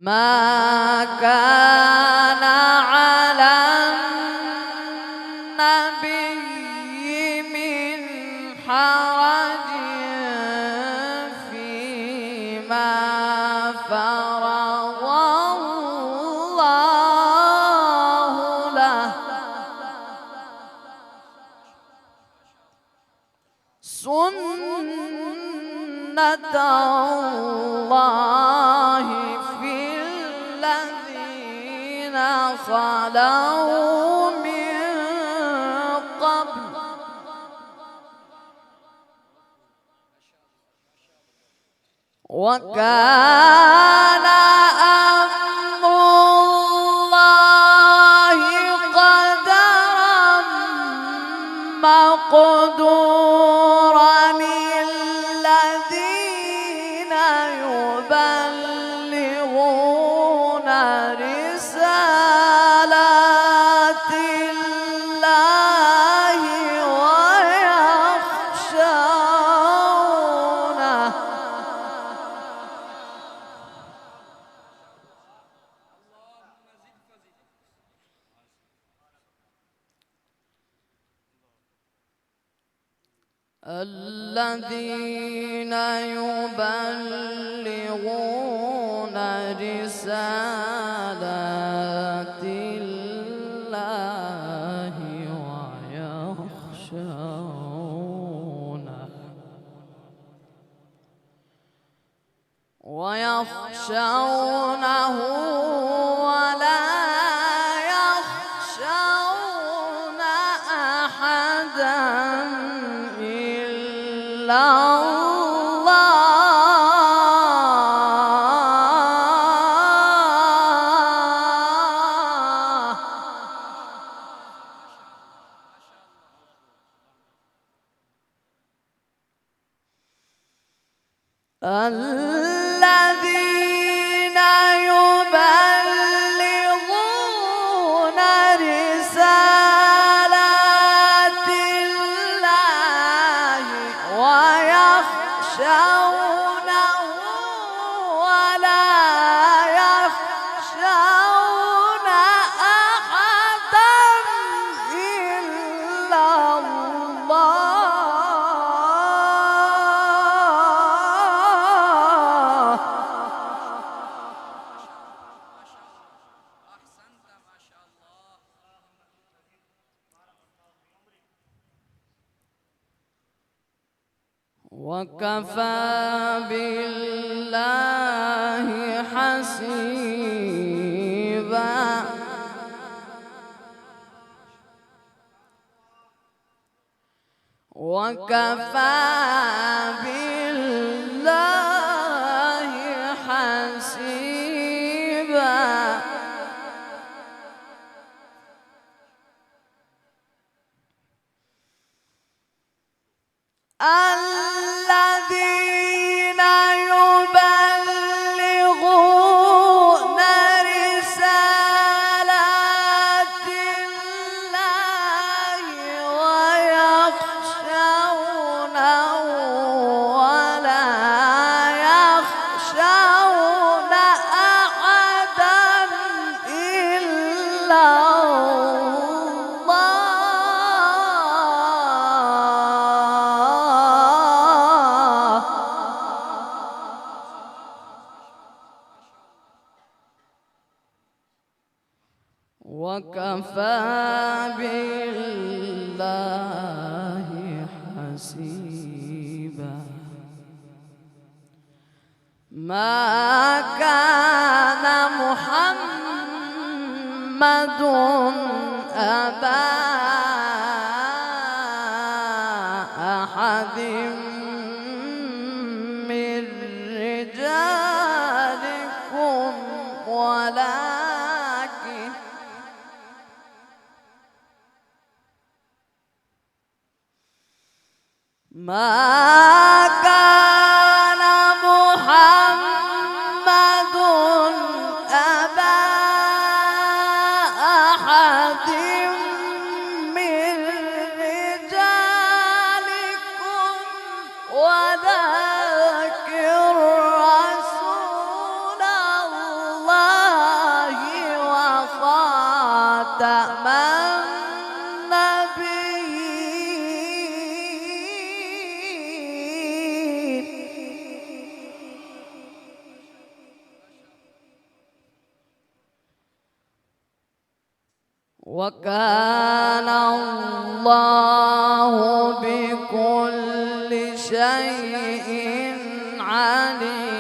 ما كان على النبي من حرج فيما فرض الله له سنة الله في الذين خلوا من قبل وكان أمر الله قدرا مقدورا الذين يبلغون رسالات الله ويخشونه الذين يبلغون رسالات الله ويخشونه ولا يخشون أحدا إلا الله الذين يبلغون رسالات الله ويخشونه ولا يخشون أحدا إلا الله وكفى بالله حسيبا وكفى بالله حسيبا الذين يبلغون رسالات الله ويخشونه ولا يخشون أحدا إلا وكفى بالله حسيبا ما كان محمد أبا أحد من رجالكم ولكن ما كان محمد أبا أحد من رجالكم ولكن رسول الله خاتم وكان الله بكل شيء عليما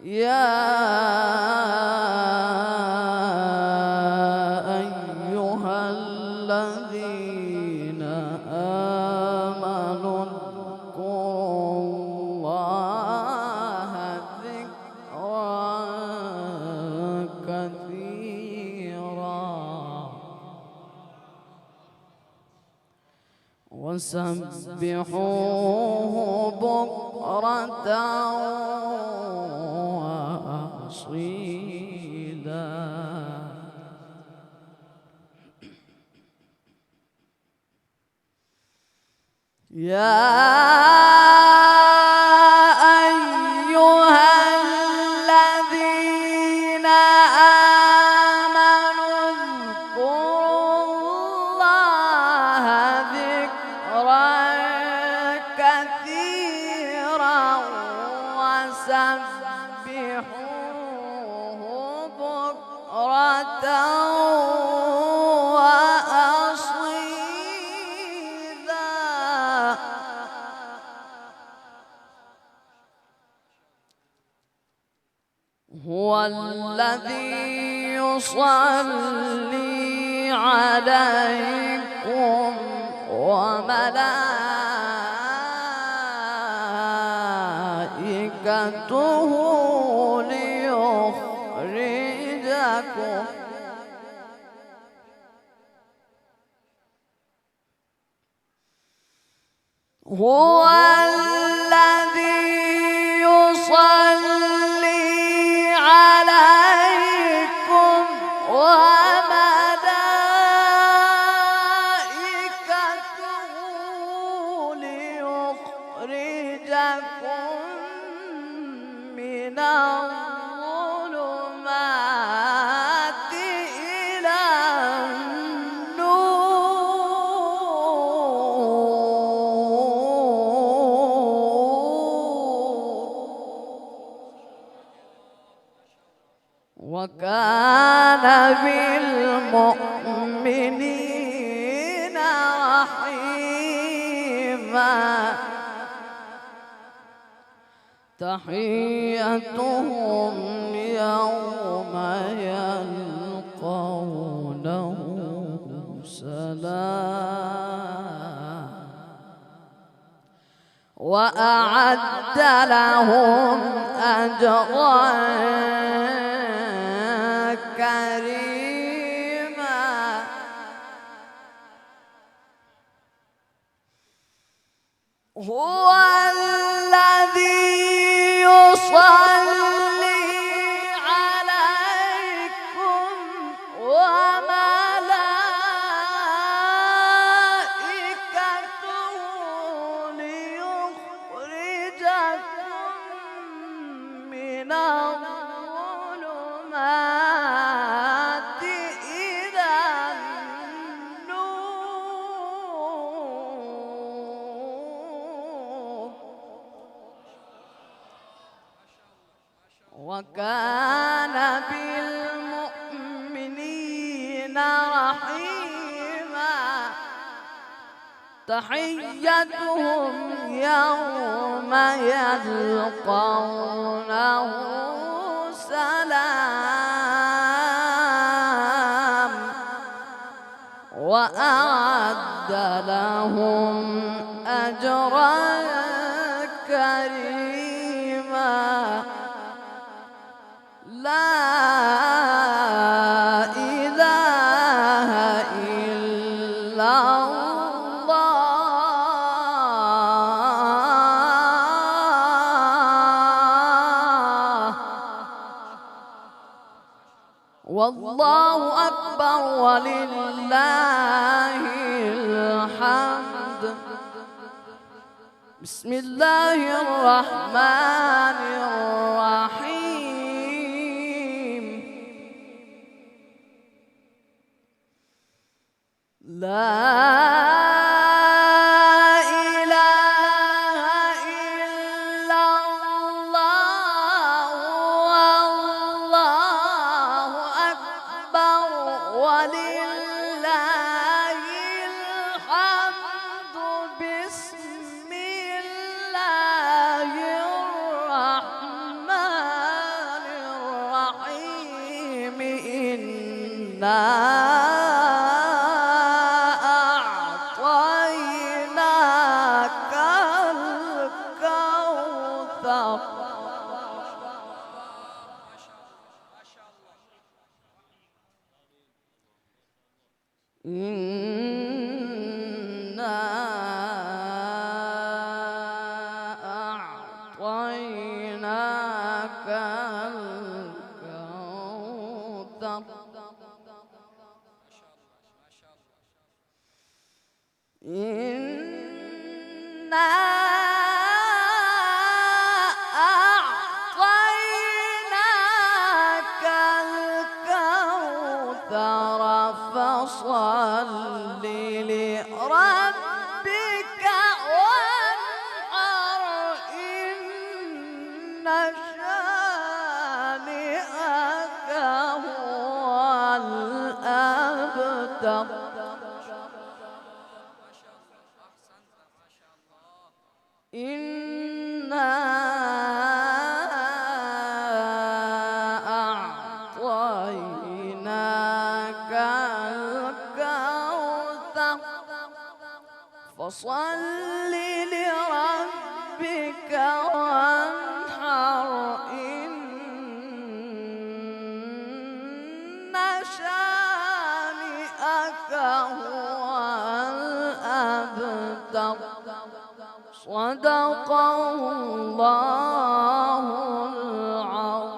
يا أيها الذين آمنوا اذكروا الله ذكرا كثيرا وسبحوه بكرة وأصيلا يا سبحوه بكرة وأصيلا هو الذي يصلي عليكم وملائكته ليخرجكم هو الذي يصلي عليكم وملائكته ليخرجكم من الظلمات إلى وكان بالمؤمنين رحيما تحيتهم يوم يلقونه سلام وأعد لهم أجرا كريما هو الذي يصلي عليكم وملائكته ليخرجكم من الظلمات إلى النور وكان بالمؤمنين رحيما تحيتهم يوم يلقونه سلام وأعد لهم أجرا كريما لا إله إلا الله والله أكبر ولله الحمد بسم الله الرحمن الرحيم إله إلا الله والله أكبر ولله الحمد بسم الله الرحمن الرحيم إنا أعطيناك الكوثر إنا أعطيناك الكوثر إنا أعطيناك الكوثر فصل لربك وانحر إن شانئك هو الأبتر إنا أعطيناك الكوثر فصل لربك وانحر إن شانئك هو الأبتر صدق الله العظيم.